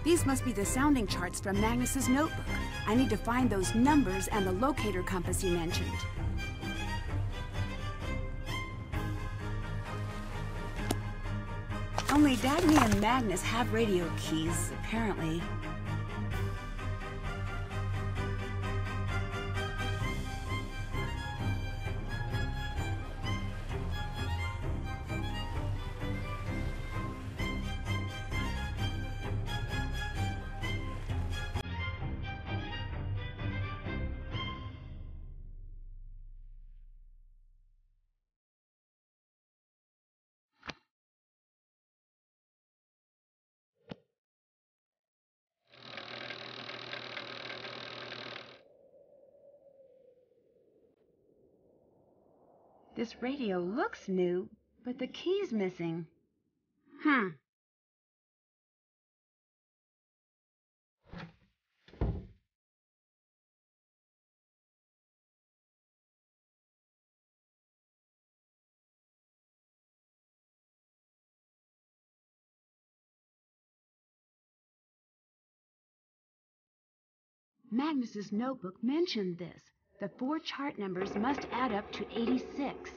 These must be the sounding charts from Magnus's notebook. I need to find those numbers and the locator compass he mentioned. Only Dagny and Magnus have radio keys, apparently. This radio looks new, but the key's missing. Magnus's notebook mentioned this. The 4 chart numbers must add up to 86.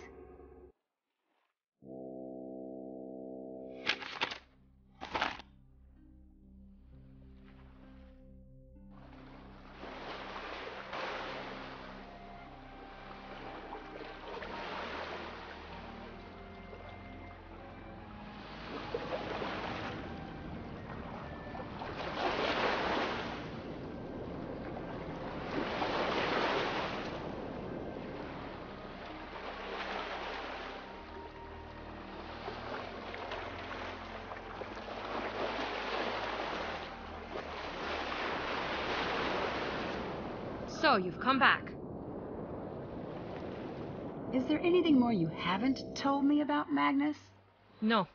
So, you've come back. Is there anything more you haven't told me about Magnus? No.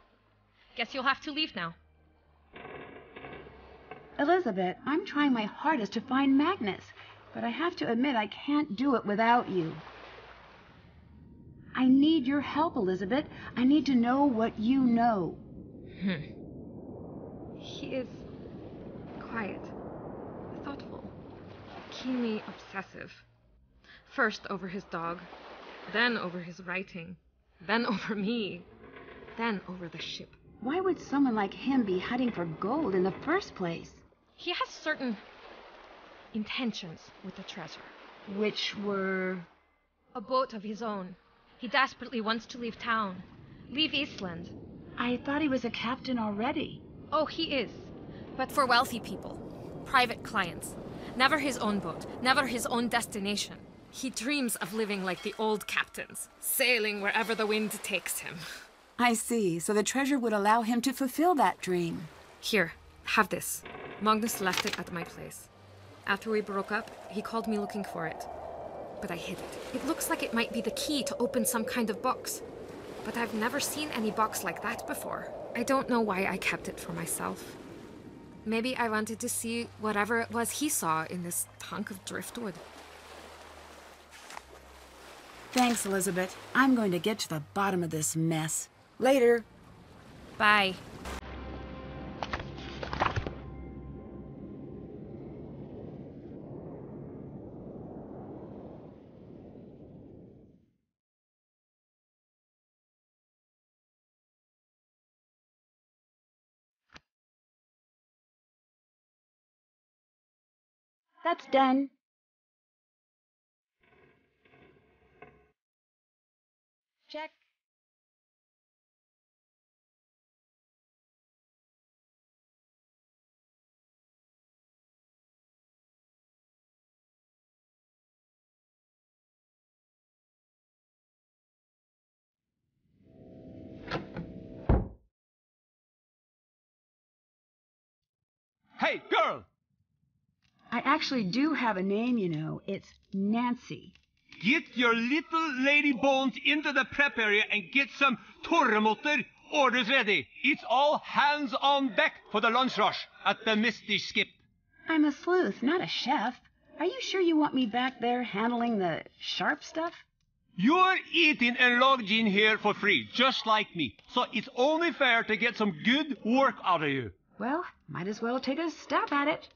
Guess you'll have to leave now. Elisabet, I'm trying my hardest to find Magnus, but I have to admit I can't do it without you. I need your help, Elisabet. I need to know what you know. He is quiet, thoughtful, keenly obsessive. First over his dog, then over his writing, then over me, then over the ship. Why would someone like him be hunting for gold in the first place? He has certain intentions with the treasure. Which were? A boat of his own. He desperately wants to leave town. Leave Eastland. I thought he was a captain already. Oh, he is. But for wealthy people. Private clients. Never his own boat. Never his own destination. He dreams of living like the old captains. Sailing wherever the wind takes him. I see. So the treasure would allow him to fulfill that dream. Here, have this. Magnus left it at my place. After we broke up, he called me looking for it. But I hid it. It looks like it might be the key to open some kind of box. But I've never seen any box like that before. I don't know why I kept it for myself. Maybe I wanted to see whatever it was he saw in this hunk of driftwood. Thanks, Elisabet. I'm going to get to the bottom of this mess. Later. Bye. That's done. Check. Hey, girl! I actually do have a name, you know. It's Nancy. Get your little lady bones into the prep area and get some torremotter. Orders ready. It's all hands on deck for the lunch rush at the Misty Skip. I'm a sleuth, not a chef. Are you sure you want me back there handling the sharp stuff? You're eating and logged in here for free, just like me. So it's only fair to get some good work out of you. Well, might as well take a stab at it.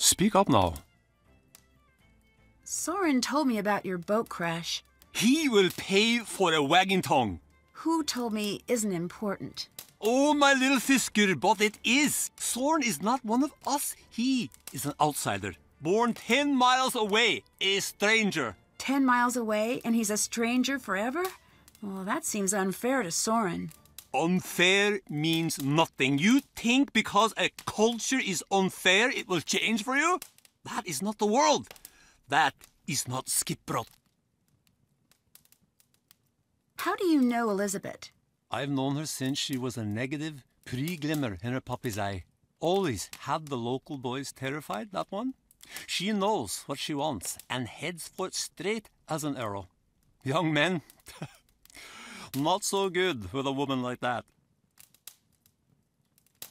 Speak up now. Soren told me about your boat crash. He will pay for a wagging tongue. Who told me isn't important. Oh, my little fisker, but it is. Soren is not one of us. He is an outsider. Born 10 miles away, a stranger. 10 miles away, and he's a stranger forever? Well, that seems unfair to Soren. Unfair means nothing. You think because a culture is unfair, it will change for you? That is not the world. That is not Skipbrot. How do you know Elisabet? I've known her since she was a negative pre-glimmer in her puppy's eye. Always had the local boys terrified, that one. She knows what she wants and heads for it straight as an arrow. Young men, not so good with a woman like that.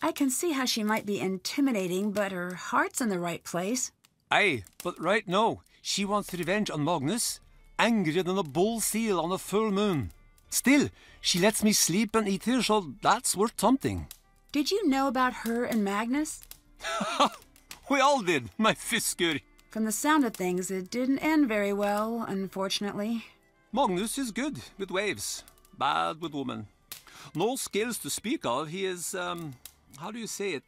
I can see how she might be intimidating, but her heart's in the right place. Aye, but right now, she wants revenge on Magnus, angrier than a bull seal on a full moon. Still, she lets me sleep and eat her, so that's worth something. Did you know about her and Magnus? We all did, my fisker. From the sound of things, it didn't end very well, unfortunately. Magnus is good with waves, bad with women. No skills to speak of. He is, how do you say it?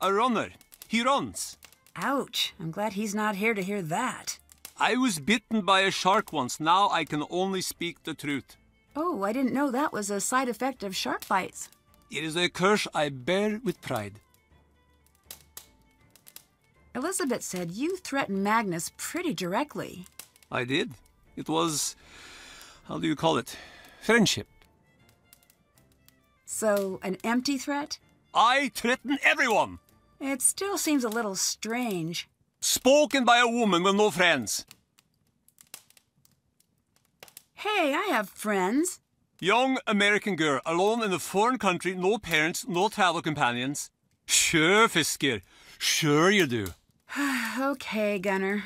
A runner. He runs. Ouch. I'm glad he's not here to hear that. I was bitten by a shark once. Now I can only speak the truth. Oh, I didn't know that was a side effect of shark bites. It is a curse I bear with pride. Elisabet said you threatened Magnus pretty directly. I did. It was how do you call it? Friendship. So, an empty threat? I threaten everyone. It still seems a little strange. Spoken by a woman with no friends. Hey, I have friends. Young American girl, alone in a foreign country, no parents, no travel companions. Sure, Fisker. Sure you do. Okay, Gunnar.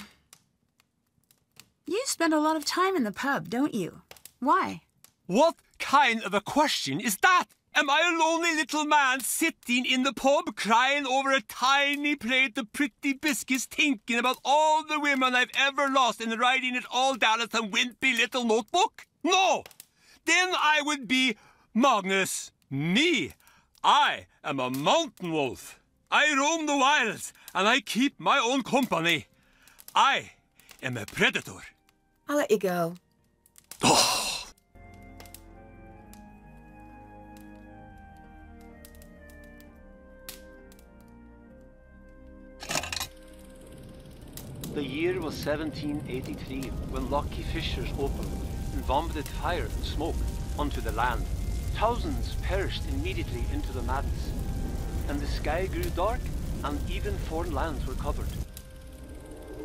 You spend a lot of time in the pub, don't you? Why? What kind of a question is that? Am I a lonely little man sitting in the pub crying over a tiny plate of pretty biscuits thinking about all the women I've ever lost and writing it all down in some wimpy little notebook? No! Then I would be Magnus. Me. I am a mountain wolf. I roam the wilds and I keep my own company. I am a predator. I'll let you go. Oh. The year was 1783 when Lucky Fissures opened and vomited fire and smoke onto the land. Thousands perished immediately into the madness, and the sky grew dark and even foreign lands were covered.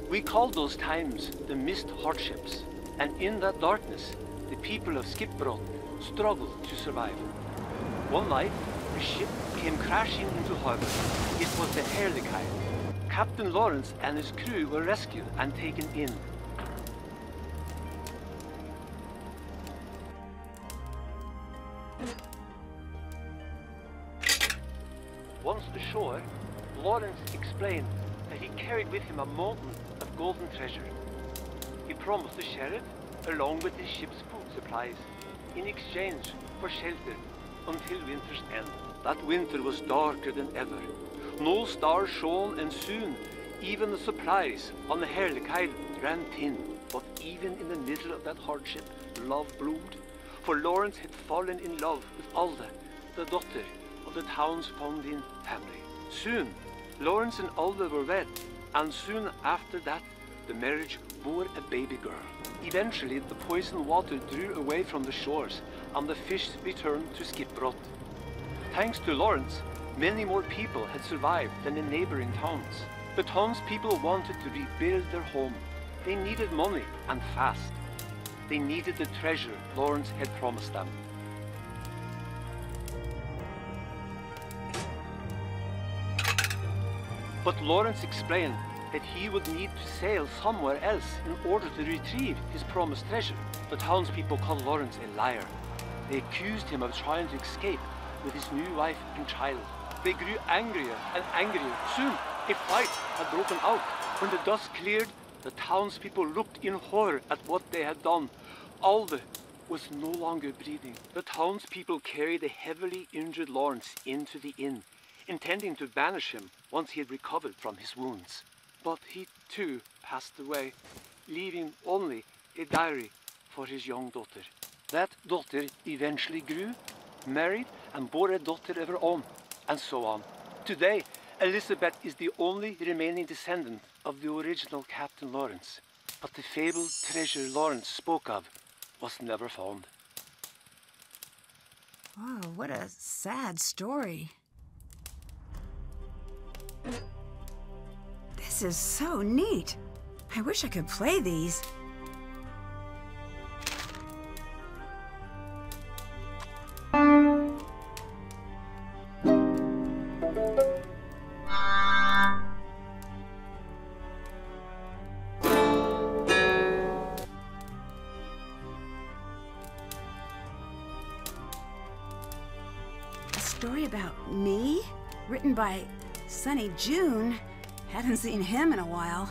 We called those times the mist hardships, and in that darkness the people of Skipbrot struggled to survive. One night a ship came crashing into harbor. It was the Herlikai. Captain Lawrence and his crew were rescued and taken in. Once ashore, Lawrence explained that he carried with him a mountain of golden treasure. He promised the sheriff, along with his ship's food supplies, in exchange for shelter until winter's end. That winter was darker than ever. No stars shone, and soon even the supplies on the Herlikai ran thin. But even in the middle of that hardship, love bloomed. For Lawrence had fallen in love with Alda, the daughter of the town's founding family. Soon, Lawrence and Alda were wed, and soon after that, the marriage bore a baby girl. Eventually, the poisoned water drew away from the shores, and the fish returned to Skipbrot. Thanks to Lawrence, many more people had survived than in neighboring towns. The townspeople wanted to rebuild their home. They needed money, and fast. They needed the treasure Lawrence had promised them. But Lawrence explained that he would need to sail somewhere else in order to retrieve his promised treasure. The townspeople called Lawrence a liar. They accused him of trying to escape with his new wife and child. They grew angrier and angrier. Soon, a fight had broken out. When the dust cleared, the townspeople looked in horror at what they had done. Alda was no longer breathing. The townspeople carried a heavily injured Lawrence into the inn, intending to banish him once he had recovered from his wounds. But he too passed away, leaving only a diary for his young daughter. That daughter eventually grew, married, and bore a daughter of her own, and so on. Today, Elisabet is the only remaining descendant of the original Captain Lawrence. But the fabled treasure Lawrence spoke of was never found. Oh, what a sad story. This is so neat. I wish I could play these. A story about me? Written by Sunny June? Haven't seen him in a while.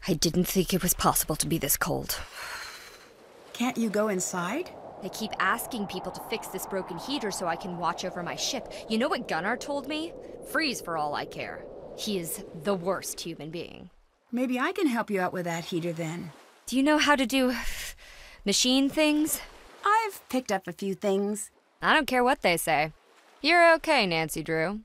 I didn't think it was possible to be this cold. Can't you go inside? They keep asking people to fix this broken heater so I can watch over my ship. You know what Gunnar told me? Freeze for all I care. He is the worst human being. Maybe I can help you out with that heater then. Do you know how to do machine things? I've picked up a few things. I don't care what they say. You're okay, Nancy Drew.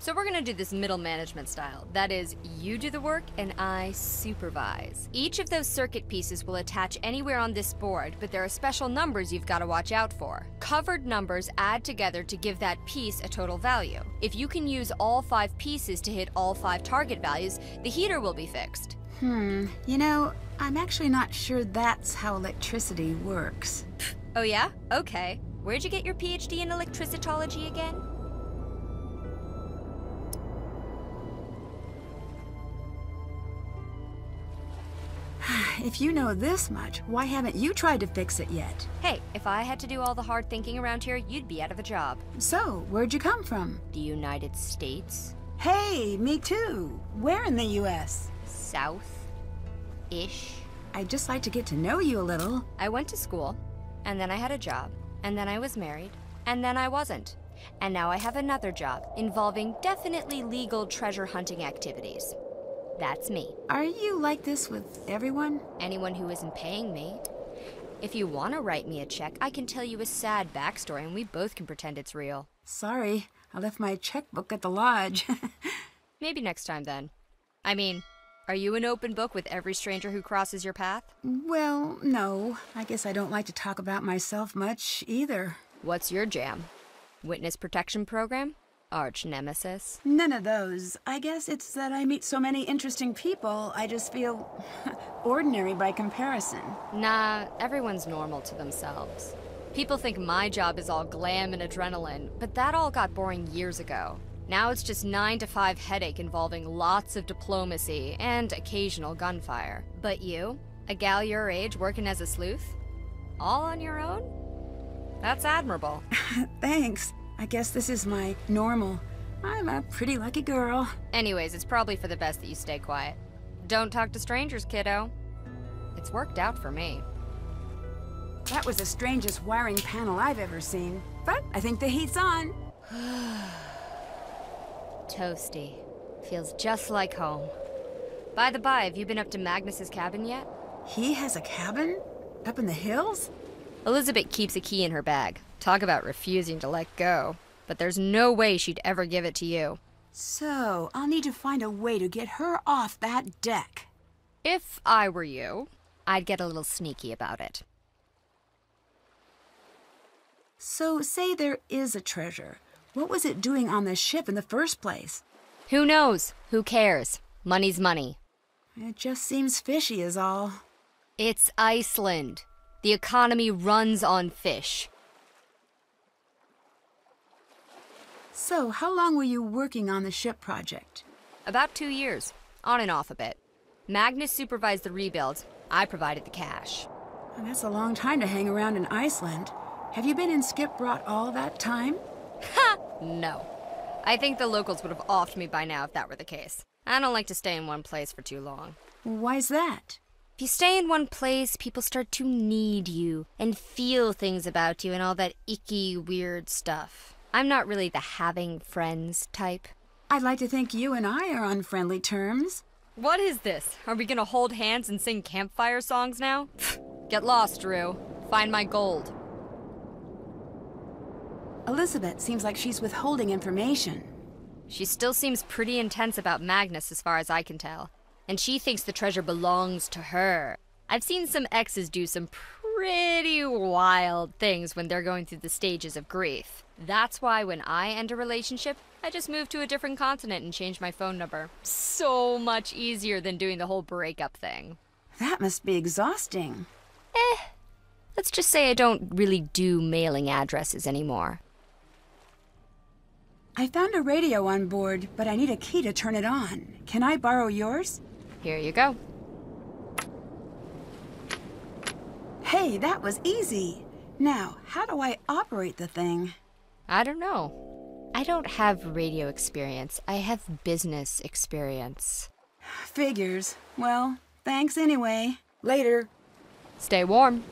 So we're gonna do this middle management style. That is, you do the work and I supervise. Each of those circuit pieces will attach anywhere on this board, but there are special numbers you've gotta watch out for. Covered numbers add together to give that piece a total value. If you can use all 5 pieces to hit all 5 target values, the heater will be fixed. You know, I'm actually not sure that's how electricity works. Oh yeah? Okay. Where'd you get your PhD in electricitology again? If you know this much, why haven't you tried to fix it yet? Hey, if I had to do all the hard thinking around here, you'd be out of a job. So, where'd you come from? The United States? Hey, me too. Where in the U.S.? South-ish. I'd just like to get to know you a little. I went to school, and then I had a job, and then I was married, and then I wasn't. And now I have another job involving definitely legal treasure hunting activities. That's me. Are you like this with everyone? Anyone who isn't paying me. If you want to write me a check, I can tell you a sad backstory and we both can pretend it's real. Sorry, I left my checkbook at the lodge. Maybe next time then. I mean, are you an open book with every stranger who crosses your path? Well, no. I guess I don't like to talk about myself much either. What's your jam? Witness protection program? Arch nemesis? None of those. I guess it's that I meet so many interesting people, I just feel ordinary by comparison. Nah, everyone's normal to themselves. People think my job is all glam and adrenaline, but that all got boring years ago. Now it's just 9 to 5 headache involving lots of diplomacy and occasional gunfire. But you, a gal your age working as a sleuth? All on your own? That's admirable. Thanks. I guess this is my normal. I'm a pretty lucky girl. Anyways, it's probably for the best that you stay quiet. Don't talk to strangers, kiddo. It's worked out for me. That was the strangest wiring panel I've ever seen. But I think the heat's on. Toasty. Feels just like home. By the by, have you been up to Magnus's cabin yet? He has a cabin? Up in the hills? Elisabet keeps a key in her bag. Talk about refusing to let go. But there's no way she'd ever give it to you. So, I'll need to find a way to get her off that deck. If I were you, I'd get a little sneaky about it. So, say there is a treasure. What was it doing on the ship in the first place? Who knows? Who cares? Money's money. It just seems fishy is all. It's Iceland. The economy runs on fish. So, how long were you working on the ship project? About 2 years. On and off a bit. Magnus supervised the rebuild. I provided the cash. Well, that's a long time to hang around in Iceland. Have you been in Skipbrought all that time? Ha! No. I think the locals would have offed me by now if that were the case. I don't like to stay in one place for too long. Why's that? If you stay in one place, people start to need you and feel things about you and all that icky, weird stuff. I'm not really the having friends type. I'd like to think you and I are on friendly terms. What is this? Are we gonna hold hands and sing campfire songs now? Get lost, Drew. Find my gold. Elisabet seems like she's withholding information. She still seems pretty intense about Magnus as far as I can tell. And she thinks the treasure belongs to her. I've seen some exes do some pretty wild things when they're going through the stages of grief. That's why when I end a relationship, I just move to a different continent and change my phone number. So much easier than doing the whole breakup thing. That must be exhausting. Let's just say I don't really do mailing addresses anymore. I found a radio on board, but I need a key to turn it on. Can I borrow yours? Here you go. Hey, that was easy. Now, how do I operate the thing? I don't know. I don't have radio experience. I have business experience. Figures. Well, thanks anyway. Later. Stay warm.